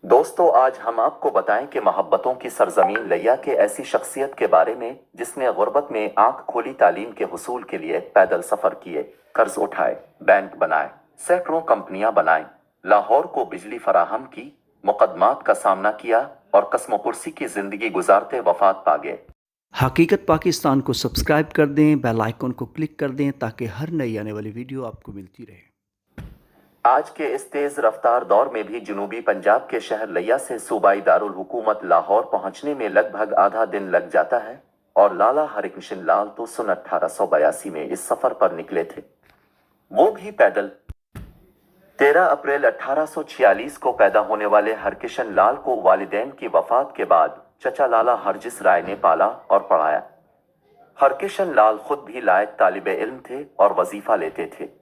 दोस्तों, आज हम आपको बताएं कि मोहब्बतों की सरजमीन लिया के ऐसी शख्सियत के बारे में जिसने गुर्बत में आंख खोली, तालीम के हुसूल के लिए पैदल सफ़र किए, कर्ज उठाए, बैंक बनाए, सैकड़ों कंपनियां बनाए, लाहौर को बिजली फराहम की, मुकदमात का सामना किया और कसमो कुर्सी की जिंदगी गुजारते वफात पा गए। हकीकत पाकिस्तान को सब्सक्राइब कर दें, बेल आइकन को क्लिक कर दें ताकि हर नई आने वाली वीडियो आपको मिलती रहे। आज के इस तेज रफ्तार दौर में भी जनूबी पंजाब के शहर लिया से सूबाई दारुल हुकूमत लाहौर पहुंचने में लगभग आधा दिन लग जाता है और लाला हरकिशन लाल तो सन 1882 में इस सफर पर निकले थे, वो भी पैदल। 13 अप्रैल 1846 को पैदा होने वाले हरकिशन लाल को वालिदैन की वफात के बाद चचा लाला हरजिस राय ने पाला और पढ़ाया। हरकिशन लाल खुद भी लायक तालिबे इल्म थे और वजीफा लेते थे।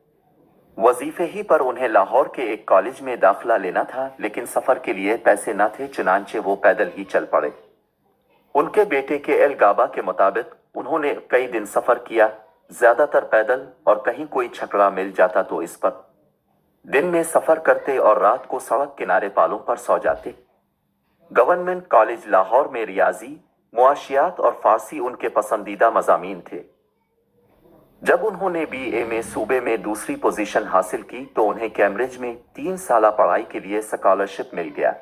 वजीफे ही पर उन्हें लाहौर के एक कॉलेज में दाखिला लेना था, लेकिन सफर के लिए पैसे न थे, चुनांचे वो पैदल ही चल पड़े। उनके बेटे के एल गाबा के मुताबिक उन्होंने कई दिन सफर किया, ज्यादातर पैदल, और कहीं कोई छकड़ा मिल जाता तो इस पर। दिन में सफर करते और रात को सड़क किनारे पालों पर सो जाते। गवर्नमेंट कॉलेज लाहौर में रियाजी, मुआशियात और फारसी उनके पसंदीदा मजामीन थे। जब उन्होंने BA में सूबे में दूसरी पोजीशन हासिल की तो उन्हें कैम्ब्रिज में 3 साल पढ़ाई के लिए स्कॉलरशिप मिल गया।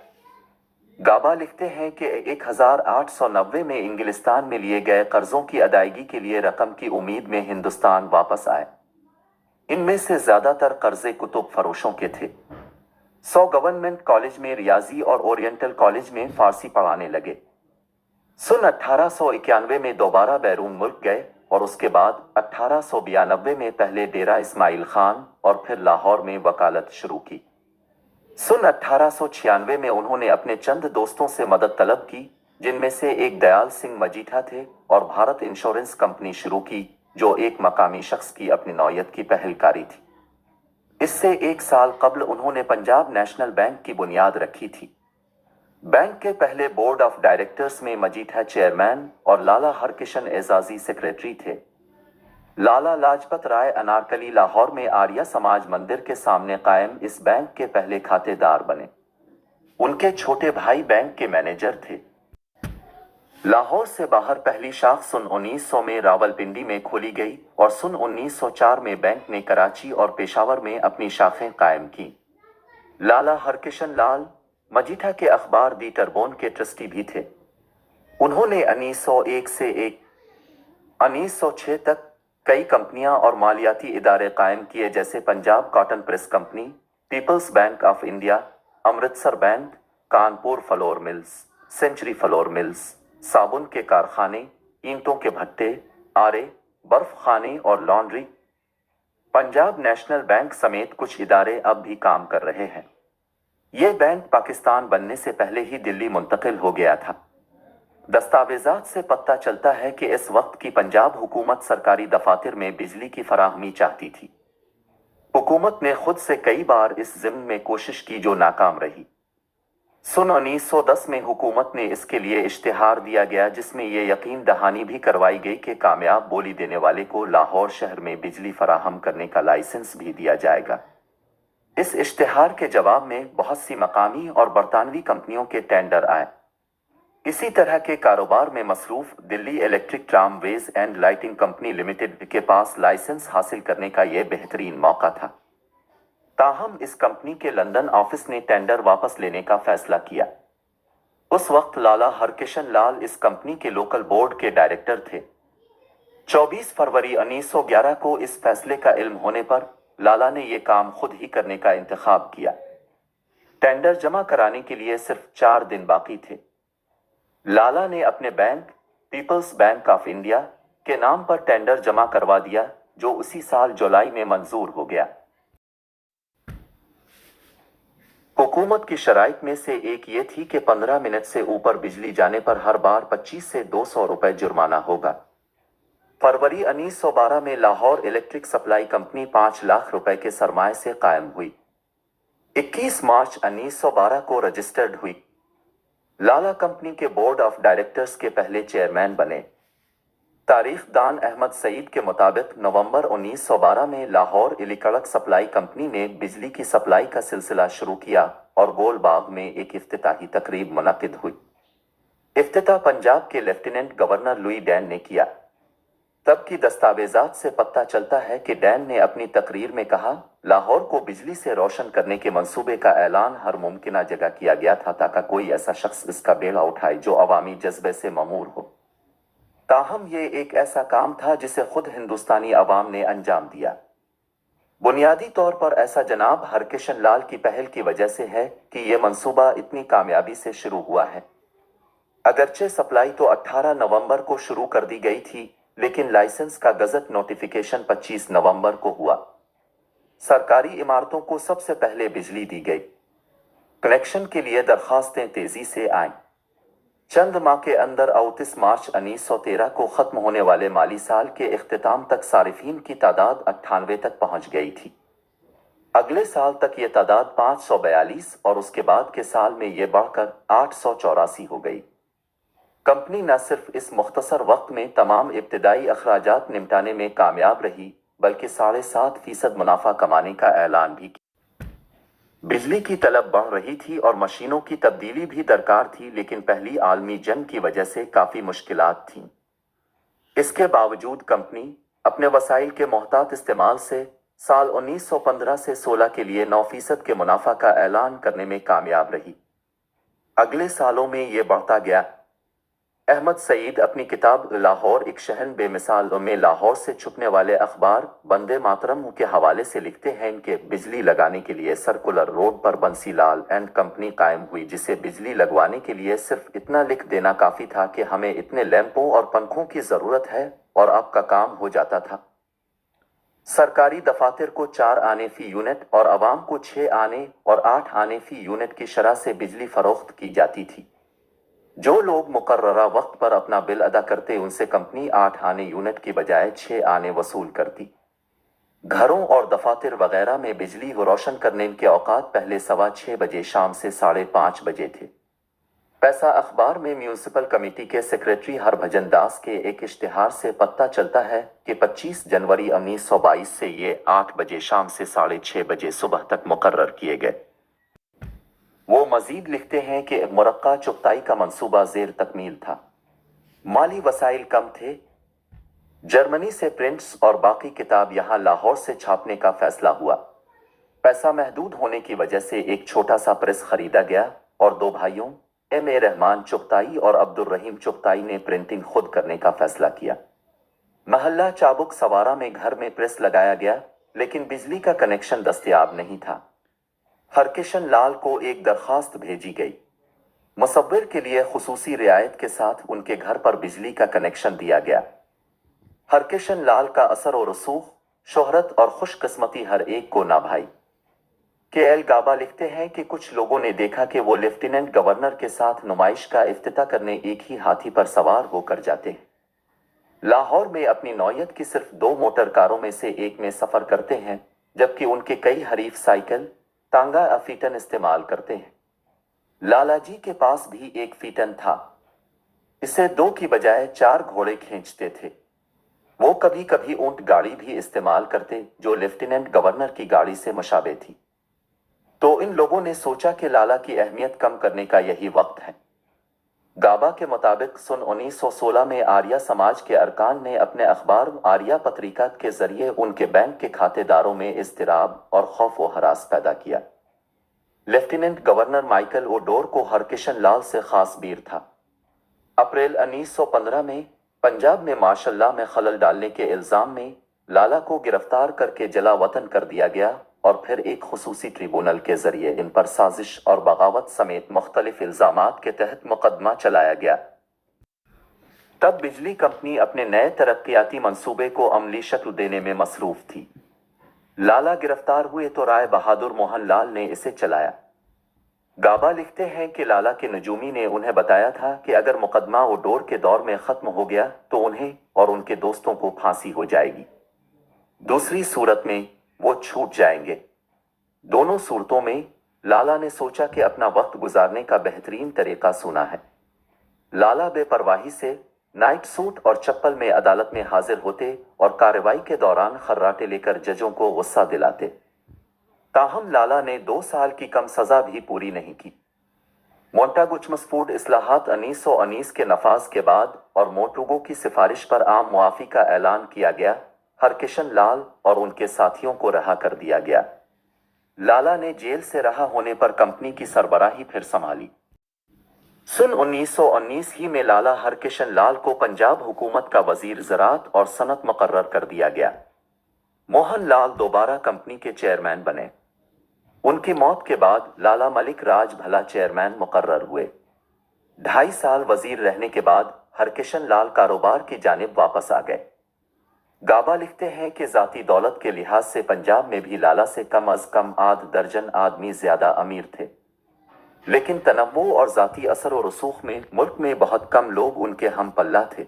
गाबा लिखते हैं कि 1890 में इंग्लिस्तान में लिए गए कर्जों की अदायगी के लिए रकम की उम्मीद में हिंदुस्तान वापस आए। इनमें से ज्यादातर कर्जे कुतुब फरोशों के थे। 100 गवर्नमेंट कॉलेज में रियाजी और ओरिएंटल कॉलेज में फारसी पढ़ाने लगे। सन 1891 में दोबारा बैरून मुल्क गए और उसके बाद 1892 में पहले डेरा इस्माइल खान और फिर लाहौर में वकालत शुरू की। सन 1896 में उन्होंने अपने चंद दोस्तों से मदद तलब की, जिनमें से एक दयाल सिंह मजीठा थे, और भारत इंश्योरेंस कंपनी शुरू की, जो एक मकामी शख्स की अपनी नौयत की पहलकारी थी। इससे 1 साल कबल उन्होंने पंजाब नेशनल बैंक की बुनियाद रखी थी। बैंक के पहले बोर्ड ऑफ डायरेक्टर्स में मजीठा चेयरमैन और लाला हरकिशन एजाजी सेक्रेटरी थे। लाला लाजपत राय अनारकली लाहौर में आर्या समाज मंदिर के सामने कायम इस बैंक के पहले खातेदार बने। उनके छोटे भाई बैंक के मैनेजर थे। लाहौर से बाहर पहली शाख सन 1900 में रावलपिंडी में खोली गई और सन 1904 में बैंक ने कराची और पेशावर में अपनी शाखें कायम की। लाला हरकिशन लाल मजीठा के अखबार दी टर्बोन के ट्रस्टी भी थे। उन्होंने 1901 से 1906 तक कई कंपनियां और मालियाती इदारे कायम किए, जैसे पंजाब कॉटन प्रेस कंपनी, पीपल्स बैंक ऑफ इंडिया, अमृतसर बैंक, कानपुर फ्लोर मिल्स, सेंचुरी फ्लोर मिल्स, साबुन के कारखाने, ईंटों के भट्टे, आरे, बर्फ खाने और लॉन्ड्री। पंजाब नेशनल बैंक समेत कुछ इदारे अब भी काम कर रहे हैं। ये बैंक पाकिस्तान बनने से पहले ही दिल्ली मुंतकिल हो गया था। दस्तावेजात से पता चलता है कि इस वक्त की पंजाब हुकूमत सरकारी दफातर में बिजली की फराहमी चाहती थी। हुकूमत ने खुद से कई बार इस जिम्न में कोशिश की, जो नाकाम रही। सन 1910 में हुकूमत ने इसके लिए इश्तिहार दिया गया, जिसमें यह यकीन दहानी भी करवाई गई कि कामयाब बोली देने वाले को लाहौर शहर में बिजली फराहम करने का लाइसेंस भी दिया जाएगा। इस इश्तिहार के जवाब में बहुत सी मकामी और बरतानवी कंपनियों के टेंडर आए। इसी तरह के कारोबार में मसरूफ Delhi electric tramways and lighting company limited के पास लाइसेंस हासिल करने का यह बेहतरीन मौका था। ताहम इस कंपनी के लंदन ऑफिस ने टेंडर वापस लेने का फैसला किया। उस वक्त लाला हरकिशन लाल इस कंपनी के लोकल बोर्ड के डायरेक्टर थे। 24 फरवरी 1911 को इस फैसले का इल्म होने पर लाला ने यह काम खुद ही करने का इंतखाब किया। टेंडर जमा कराने के लिए सिर्फ 4 दिन बाकी थे। लाला ने अपने bank, Peoples Bank of India, के नाम पर टेंडर जमा करवा दिया, जो उसी साल जुलाई में मंजूर हो गया। हुकूमत की शराइत में से एक ये थी कि 15 मिनट से ऊपर बिजली जाने पर हर बार 25 से 200 रुपए जुर्माना होगा। फरवरी 1912 में Lahore electric supply company 5 lakh रुपए के सरमाए से कायम हुई। 21 मार्च 1912 को रजिस्टर्ड हुई। लाला कंपनी के बोर्ड ऑफ डायरेक्टर्स के पहले चेयरमैन बने। तारीख दान अहमद सईद के मुताबिक नवंबर 1912 में लाहौर इलेक्ट्रिक सप्लाई कंपनी ने बिजली की सप्लाई का सिलसिला शुरू किया और गोलबाग में एक इफ्तिताही तकरीब मुनक्किद हुई। इफ्तिताह पंजाब के लेफ्टिनेंट गवर्नर लुई डैन ने किया। तब की दस्तावेजात से पता चलता है कि डैन ने अपनी तकरीर में कहा, लाहौर को बिजली से रोशन करने के मंसूबे का ऐलान हर मुमकिना जगह किया गया था ताकि कोई ऐसा शख्स इसका बेड़ा उठाए जो अवामी जज्बे से ममूर हो। ताहम ये एक ऐसा काम था जिसे खुद हिंदुस्तानी अवाम ने अंजाम दिया। बुनियादी तौर पर ऐसा जनाब हरकिशन लाल की पहल की वजह से है कि यह मंसूबा इतनी कामयाबी से शुरू हुआ है। अगरचे सप्लाई तो 18 नवंबर को शुरू कर दी गई थी, लेकिन लाइसेंस का गजट नोटिफिकेशन 25 नवंबर को हुआ। सरकारी इमारतों को सबसे पहले बिजली दी गई। कनेक्शन के लिए दरखास्तें तेजी से आईं। चंद माह के अंदर 29 मार्च 1913 को खत्म होने वाले माली साल के इख्तिताम तक सारिफीन की तादाद 98 तक पहुंच गई थी। अगले साल तक ये तादाद 542 और उसके बाद के साल में ये बढ़कर 884 हो गई। कंपनी न सिर्फ इस मुख्तसर वक्त में तमाम इब्तिदाई अखराजात निपटाने में कामयाब रही, बल्कि 7.5% मुनाफा कमाने का ऐलान भी किया। बिजली की तलब बढ़ रही थी और मशीनों की तब्दीली भी दरकार थी, लेकिन पहली आलमी जंग की वजह से काफ़ी मुश्किलात थीं। इसके बावजूद कंपनी अपने वसाइल के मोहतात इस्तेमाल से साल 1915 से 16 के लिए 9% के मुनाफा का ऐलान करने में कामयाब रही। अगले सालों में ये बढ़ता गया। अहमद सईद अपनी किताब लाहौर एक शहर बेमिसाल में लाहौर से छुपने वाले अखबार बंदे मातरम के हवाले से लिखते हैं कि बिजली लगाने के लिए सर्कुलर रोड पर बंसीलाल एंड कंपनी कायम हुई, जिसे बिजली लगवाने के लिए सिर्फ इतना लिख देना काफ़ी था कि हमें इतने लैंपों और पंखों की ज़रूरत है, और आपका काम हो जाता था। सरकारी दफातर को 4 आने फी यूनिट और आवाम को 6 आने और 8 आने फी यूनिट की शरह से बिजली फरोख्त की जाती थी। जो लोग मुकर्ररा वक्त पर अपना बिल अदा करते उनसे कंपनी 8 आने यूनिट की बजाय 6 आने वसूल करती। घरों और दफातर वगैरह में बिजली रोशन करने के औकात पहले 6:15 बजे शाम से 5:30 बजे थे। पैसा अखबार में म्यूनिसिपल कमेटी के सेक्रेटरी हरभजन दास के एक इश्तिहार से पता चलता है कि 25 जनवरी 1922 से ये 8 बजे शाम से 6:30 बजे सुबह तक मुकर्रर किए गए। वो मजीद लिखते हैं कि मुरक्का चुगताई का मंसूबा ज़ेर तकमील था। माली वसाइल कम थे। जर्मनी से प्रिंट्स और बाकी किताब यहाँ लाहौर से छापने का फैसला हुआ। पैसा महदूद होने की वजह से एक छोटा सा प्रेस खरीदा गया और 2 भाइयों M.A. रहमान चुगताई और अब्दुल रहीम चुगताई ने प्रिंटिंग खुद करने का फैसला किया। महल्ला चाबुक सवारा में घर में प्रेस लगाया गया, लेकिन बिजली का कनेक्शन दस्तयाब नहीं था। हरकिशन लाल को एक दरखास्त भेजी गई। मुसव्विर के लिए खुसूसी रियायत के साथ उनके घर पर बिजली का कनेक्शन दिया गया। हरकिशन लाल का असर और रसूख, शोहरत और खुशकिस्मती हर एक को ना भाई। के.एल. गाबा लिखते हैं कि कुछ लोगों ने देखा कि वो लेफ्टिनेंट गवर्नर के साथ नुमाइश का इफ्तिताह करने एक ही हाथी पर सवार होकर जाते हैं। लाहौर में अपनी नौयत की सिर्फ 2 मोटर कारों में से एक में सफ़र करते हैं, जबकि उनके कई हरीफ साइकिल, तांगा या फीटन इस्तेमाल करते हैं। लालाजी के पास भी एक फीटन था। इसे 2 की बजाय 4 घोड़े खींचते थे। वो कभी कभी ऊंट गाड़ी भी इस्तेमाल करते, जो लेफ्टिनेंट गवर्नर की गाड़ी से मुशाबे थी। तो इन लोगों ने सोचा कि लाला की अहमियत कम करने का यही वक्त है। गाबा के मुताबिक सन 1916 में आर्या समाज के अरकान ने अपने अखबार आर्या पत्रिका के जरिए उनके बैंक के खातेदारों में इज़्तिराब और खौफ व हरास पैदा किया। लेफ्टिनेंट गवर्नर माइकल ओडोर को हरकिशन लाल से खास बीर था। अप्रैल 1915 में पंजाब में मार्शल लॉ में खलल डालने के इल्ज़ाम में लाला को गिरफ्तार करके जला वतन कर दिया गया और फिर एक खुसूसी ट्रिब्यूनल के जरिए इन पर साजिश और बगावत समेत मुख्तलिफ इल्ज़ामात के तहत मुकदमा चलाया गया। तब बिजली कंपनी अपने नए तरक्याती मंसूबे को अमली शक्ल देने में मसरूफ थी। लाला गिरफ्तार हुए तो राय बहादुर मोहन लाल ने इसे चलाया। गाबा लिखते हैं कि लाला के नजूमी ने उन्हें बताया था कि अगर मुकदमा ओडोर के दौर में ख़त्म हो गया तो उन्हें और उनके दोस्तों को फांसी हो जाएगी। दूसरी सूरत में वो छूट जाएंगे। दोनों सूरतों में लाला ने सोचा कि अपना वक्त गुजारने का बेहतरीन तरीका सुना है। लाला बेपरवाही से नाइट सूट और चप्पल में अदालत में हाजिर होते और कार्रवाई के दौरान खर्राटे लेकर जजों को गुस्सा दिलाते। ताहम लाला ने 2 साल की कम सजा भी पूरी नहीं की। मोंटागुचमस फूड इस्लाहात 1919 के नफाज के बाद और मोंटूगो की सिफारिश पर आम मुआफी का ऐलान किया गया। हरकिशन लाल और उनके साथियों को रहा कर दिया गया। लाला ने जेल से रहा होने पर कंपनी की सरबराही फिर संभाली। सन 1919 ही में लाला हरकिशन लाल को पंजाब हुकूमत का वजीर ज़राअत और सनत मुकर्रर कर दिया गया। मोहन लाल दोबारा कंपनी के चेयरमैन बने। उनकी मौत के बाद लाला मलिक राज भला चेयरमैन मुकर्रर हुए। 2.5 साल वजीर रहने के बाद हरकिशन लाल कारोबार की जानिब वापस आ गए। गाबा लिखते हैं कि जाती दौलत के लिहाज से पंजाब में भी लाला से कम अज कम आध दर्जन आदमी ज्यादा अमीर थे, लेकिन तनव्वु और जाती असर और रसूख में मुल्क में बहुत कम लोग उनके हम पल्ला थे।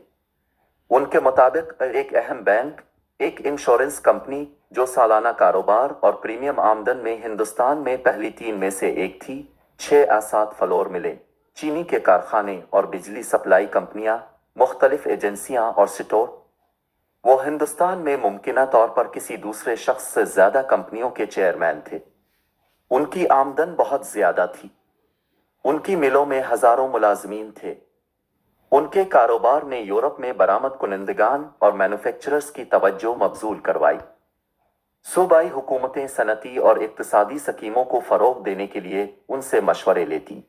उनके मुताबिक एक अहम बैंक, एक इंश्योरेंस कंपनी जो सालाना कारोबार और प्रीमियम आमदन में हिंदुस्तान में पहली 3 में से एक थी, 6 या 7 फ्लोर मिले, चीनी के कारखाने और बिजली सप्लाई कंपनियां, मुख्तलिफ एजेंसियां और स्टोर। वो हिंदुस्तान में मुमकिना तौर पर किसी दूसरे शख्स से ज्यादा कंपनियों के चेयरमैन थे। उनकी आमदन बहुत ज्यादा थी। उनकी मिलों में हजारों मुलाजमीन थे। उनके कारोबार ने यूरोप में बरामद कुनिंदगान और मैन्युफैक्चरर्स की तवज्जो मबजूल करवाई। सूबाई हुकूमतें सनती और इक्तिसादी स्कीमों को फरोग देने के लिए उनसे मशवरे लेती।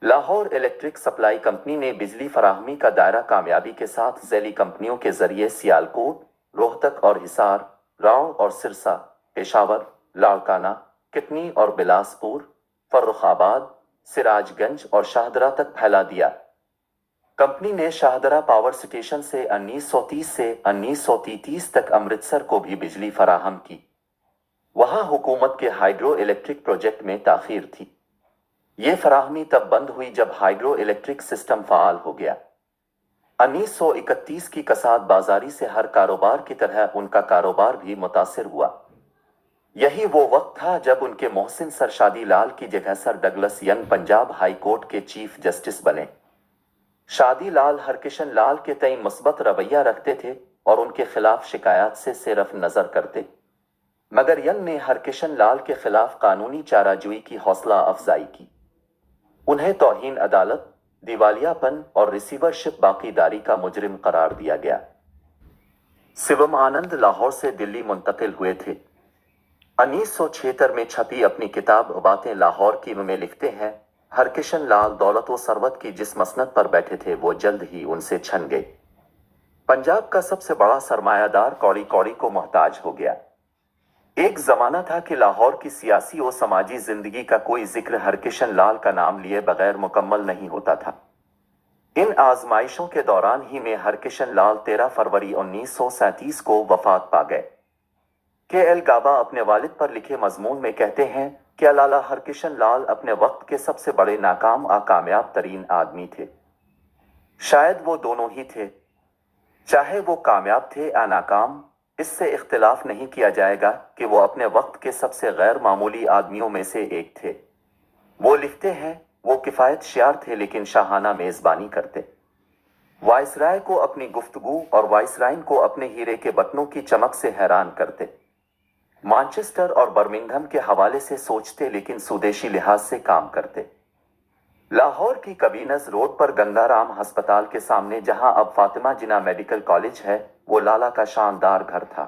लाहौर इलेक्ट्रिक सप्लाई कंपनी ने बिजली फराहमी का दायरा कामयाबी के साथ झैली कंपनियों के जरिए सियालकोट, रोहतक और हिसार, राव और सिरसा, पेशावर, लाड़काना, कितनी और बिलासपुर, फर्रुखाबाद, सिराजगंज और शाहदरा तक फैला दिया। कंपनी ने शाहदरा पावर स्टेशन से 1930 से 1933 तक अमृतसर को भी बिजली फराहम की। वहां हुकूमत के हाइड्रो इलेक्ट्रिक प्रोजेक्ट में ताखीर थी। ये फराहमी तब बंद हुई जब हाइड्रो इलेक्ट्रिक सिस्टम फाल हो गया। 1931 की कसाद बाजारी से हर कारोबार की तरह उनका कारोबार भी मुतासिर हुआ। यही वो वक्त था जब उनके मोहसिन सर शादी लाल की जगह sir Douglas young Punjab high court के चीफ जस्टिस बने। शादी लाल हरकिशन लाल के तई मुस्बत रवैया रखते थे और उनके खिलाफ शिकायत से सिर्फ नजर करते, मगर यंग ने हरकिशन लाल के खिलाफ कानूनी चाराजोई की हौसला अफजाई की। उन्हें तौहीन अदालत, दिवालियापन और रिसीवरशिप बाकीदारी का मुजरिम करार दिया गया। शिवम आनंद लाहौर से दिल्ली मुंतकिल हुए थे। 1976 में छपी अपनी किताब बातें लाहौर की में लिखते हैं, हरकिशन लाल दौलत व सरवत की जिस मसनद पर बैठे थे वो जल्द ही उनसे छन गई। पंजाब का सबसे बड़ा सरमायादार कौड़ी कौड़ी को मोहताज हो गया। एक जमाना था कि लाहौर की सियासी और समाजी जिंदगी का कोई जिक्र हरकिशन लाल का नाम लिए बगैर मुकम्मल नहीं होता था। इन आजमाइशों के दौरान ही में हरकिशन लाल 13 फरवरी 1937 को वफात पा गए। के.एल. गाबा अपने वालिद पर लिखे मजमून में कहते हैं कि लाला हरकिशन लाल अपने वक्त के सबसे बड़े नाकाम आ कामयाब तरीन आदमी थे। शायद वो दोनों ही थे। चाहे वो कामयाब थे या नाकाम, इससे इख्तिलाफ नहीं किया जाएगा कि वो अपने वक्त के सबसे गैर मामूली आदमियों में से एक थे। वो लिखते हैं, वो किफ़ायत शियार थे लेकिन शाहाना मेज़बानी करते। वाइसराय को अपनी गुफ्तगू और वाइसराइन को अपने हीरे के बटनों की चमक से हैरान करते। मानचेस्टर और बर्मिंघम के हवाले से सोचते लेकिन स्वदेशी लिहाज से काम करते। लाहौर की कबीनस रोड पर गंगाराम अस्पताल के सामने जहां अब फातिमा जिना मेडिकल कॉलेज है, वो लाला का शानदार घर था।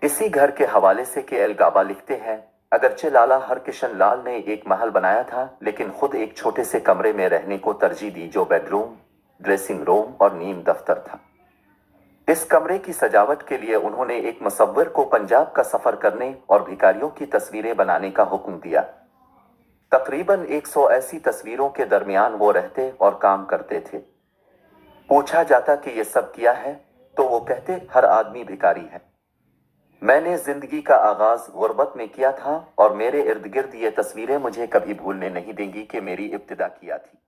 इसी घर के हवाले से के.एल. गाबा लिखते हैं, अगरचे लाला हरकिशन लाल ने एक महल बनाया था लेकिन खुद एक छोटे से कमरे में रहने को तरजीह दी जो बेडरूम, ड्रेसिंग रूम और नीम दफ्तर था। इस कमरे की सजावट के लिए उन्होंने एक मुसव्विर को पंजाब का सफर करने और भिखारियों की तस्वीरें बनाने का हुक्म दिया। तकरीबन 100 ऐसी तस्वीरों के दरमियान वो रहते और काम करते थे। पूछा जाता कि ये सब किया है तो वो कहते, हर आदमी भिखारी है। मैंने जिंदगी का आगाज गुर्बत में किया था और मेरे इर्द गिर्द ये तस्वीरें मुझे कभी भूलने नहीं देंगी कि मेरी इब्तिदा किया थी।